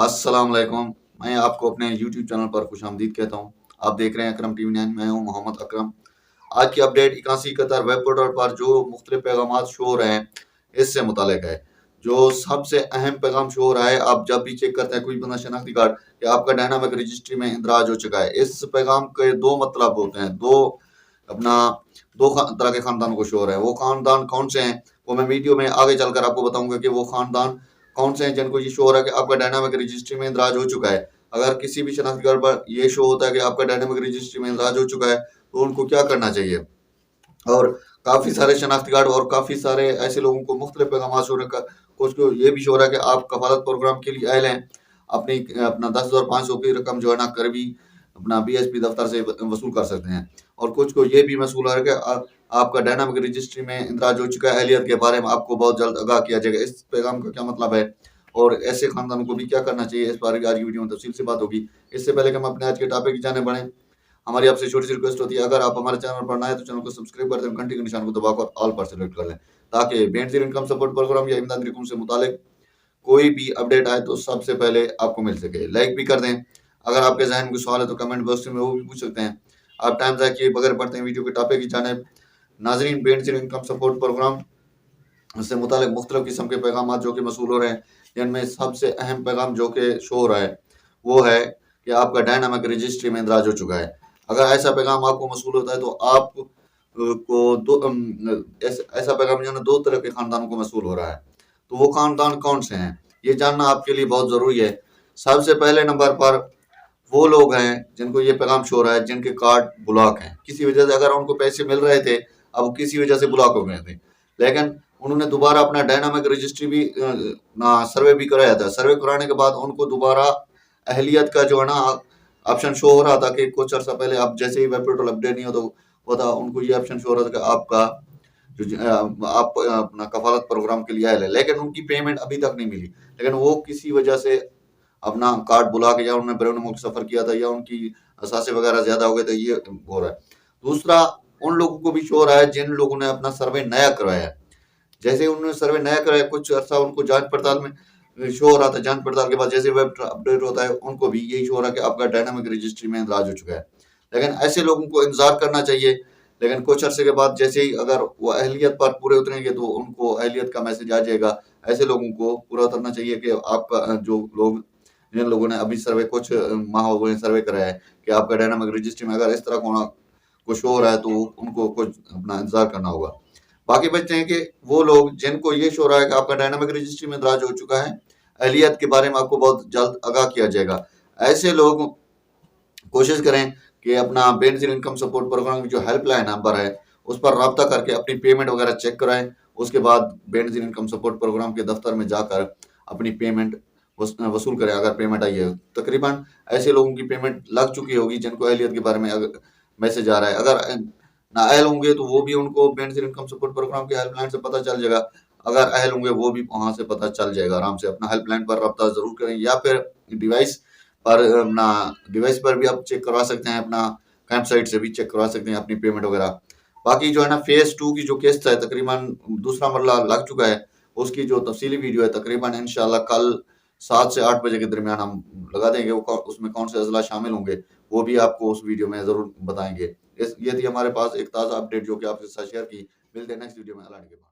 अस्सलाम वालेकुम। मैं आपको अपने यूट्यूब चैनल पर खुशामदीद कहता हूँ। आप देख रहे हैं अकरम टीवी 9। मैं हूँ मोहम्मद अकरम। आज की अपडेट 81 कतर वेब पोर्टल पर जो मुख्तलिफ पैगाम शो हो रहे हैं इससे मुतालिक है। जो सबसे अहम पैगाम शो हो रहा है, आप जब भी चेक करते हैं कोई बंदा शनाख्ती कार्ड कि आपका डायनामिक रजिस्ट्री में इंदराज हो चुका है, इस पैगाम के दो मतलब होते हैं। अपना तरह के खानदान को शो हो रहा है। वो खानदान कौन से हैं वो मैं वीडियो में आगे चलकर आपको बताऊंगा कि वो खानदान कौन से हैं जिनको ये शो हो रहा है कि आपका डायनामिक रजिस्ट्री में इंदराज हो चुका है। अगर किसी भी शनाख्ती कार्ड पर ये शो होता है कि आपका डायनामिक रजिस्ट्री में इंदराज हो चुका है तो उनको क्या करना चाहिए। और काफी सारे शनाख्ती कार्ड और काफी सारे ऐसे लोगों को मुख्तलिफ पैगाम शो रखा। कुछ को ये भी शो हो रहा है कि आप कफालत प्रोग्राम के लिए अहल हैं, अपनी अपना 10,500 की रकम जो है ना करीबी अपना BSP दफ्तर से वसूल कर सकते हैं। और कुछ को ये भी मसूल है कि आपका डायनामिक रजिस्ट्री में इंदराज हो चुका है, अहलियत के बारे में आपको बहुत जल्द आगाह किया जाएगा। इस पैगाम का क्या मतलब है और ऐसे खानदानों को भी क्या करना चाहिए, इस बारे में आज की वीडियो में तफसील से बात होगी। इससे पहले कि हम अपने आज के टॉपिक की जाने बढ़ें, हमारी आपसे छोटी सी रिक्वेस्ट होती है, अगर आप हमारे चैनल पर नए हैं तो चैनल को सब्सक्राइब कर दें, घंटी के निशान को दबाकर ऑल पर सेलेक्ट कर लें ताकि बेनजीर इनकम सपोर्ट प्रोग्राम या इमदादी रकम से मुतालिक कोई भी अपडेट आए तो सबसे पहले आपको मिल सके। लाइक भी कर दें। अगर आपके जहन में कोई सवाल है तो कमेंट बॉक्स में वो भी पूछ सकते हैं। आप टाइम ज़ाया किए बगैर पढ़ते हैं वीडियो के टॉपिक की जानिब। नाजरीन, बेनजीर इनकम सपोर्ट प्रोग्राम से मुतालिक मुख्तलिफ किस्म के पैगाम जो कि मसूल हो रहे हैं, जिनमें सबसे अहम पैगाम जो कि शो हो रहा है वो है कि आपका डायनामिक रजिस्ट्री में इंदराज हो चुका है। अगर ऐसा पैगाम आपको मसूल होता है तो आप को ऐसा पैगाम जो है दो तरह के खानदानों को मसूल हो रहा है। तो वो खानदान कौन से हैं ये जानना आपके लिए बहुत ज़रूरी है। सबसे पहले नंबर पर वो लोग हैं जिनको ये पैगाम शो हो रहा है जिनके कार्ड ब्लॉक हैं किसी वजह से। अगर उनको पैसे मिल रहे थे, अब किसी वजह से ब्लॉक हो गए थे, लेकिन उन्होंने दोबारा अपना डायनामिक रजिस्ट्री भी सर्वे भी कराया था। सर्वे कराने के बाद उनको दोबारा अहलियत का जो है ना ऑप्शन शो हो रहा था कि कुछ अर्सा पहले आप जैसे ही वेब पोर्टल अपडेट नहीं होता उनको ये ऑप्शन शो हो रहा था कि आपका आप अपना कफालत प्रोग्राम के लिए आए, लेकिन उनकी पेमेंट अभी तक नहीं मिली। लेकिन वो किसी वजह से अपना कार्ड बुला के या उन्होंने बैरून मुल्क सफर किया था या उनकी असासे वगैरह ज्यादा हो गए थे, ये हो रहा है। दूसरा, उन लोगों को भी शो हो रहा है जिन लोगों ने अपना सर्वे नया करवाया है। जैसे उन्होंने सर्वे नया कराया कुछ अर्सा उनको जांच पड़ताल में शो हो रहा था, जांच पड़ताल के बाद जैसे वेब अपडेट होता है उनको भी यही शो हो रहा है कि आपका डायनामिक रजिस्ट्री में इंदराज हो चुका है। लेकिन ऐसे लोगों को इंतजार करना चाहिए। लेकिन कुछ अर्से के बाद जैसे ही अगर वो अहलियत पर पूरे उतरेंगे तो उनको अहलियत का मैसेज आ जाएगा। ऐसे लोगों को पूरा उतरना चाहिए कि आपका जो लोग जिन लोगों ने अभी सर्वे कुछ माह हो गए सर्वे कराया है कि आपका डायनामिक रजिस्ट्री में अगर इस तरह को शो हो रहा है तो उनको कुछ अपना इंतजार करना होगा। बाकी बचते हैं कि वो लोग जिनको ये शो हो रहा है कि आपका डायनामिक रजिस्ट्री में इंदराज हो चुका है, अहलियत के बारे में आपको बहुत जल्द आगाह किया जाएगा। ऐसे लोग कोशिश करें कि अपना बेनजीर इनकम सपोर्ट प्रोग्राम की जो हेल्पलाइन नंबर है उस पर रब्ता करके अपनी पेमेंट वगैरह चेक कराएं। उसके बाद बेनजीर इनकम सपोर्ट प्रोग्राम के दफ्तर में जाकर अपनी पेमेंट वसूल करें अगर पेमेंट आई है। तकरीबन ऐसे लोगों की पेमेंट लग चुकी होगी जिनको अहलियत के बारे में मैसेज आ रहा है। अगर नाअहल होंगे तो वो भी उनको बेनजीर इनकम सपोर्ट प्रोग्राम की हेल्पलाइन से पता चल जाएगा। अगर अहल होंगे वो भी वहां से पता चल जाएगा आराम से। अपना हेल्पलाइन पर रब्ता जरूर करें या फिर डिवाइस पर अपना डिवाइस पर भी आप चेक करवा सकते हैं, अपना कैंप साइट से भी चेक करवा सकते हैं अपनी पेमेंट वगैरह। बाकी जो है ना फेज 2 की जो किस्त है तकरीबन दूसरा मरला लग चुका है, उसकी जो तफसीली वीडियो है तकरीबन इंशाल्लाह कल 7 से 8 बजे के दरमियान हम लगा देंगे। वो उसमें कौन से अजला शामिल होंगे वो भी आपको उस वीडियो में जरूर बताएंगे। ये थी हमारे पास एक ताज़ा अपडेट जो कि आपके साथ शेयर की। मिलते हैं नेक्स्ट वीडियो में। अल्लाह के बाद।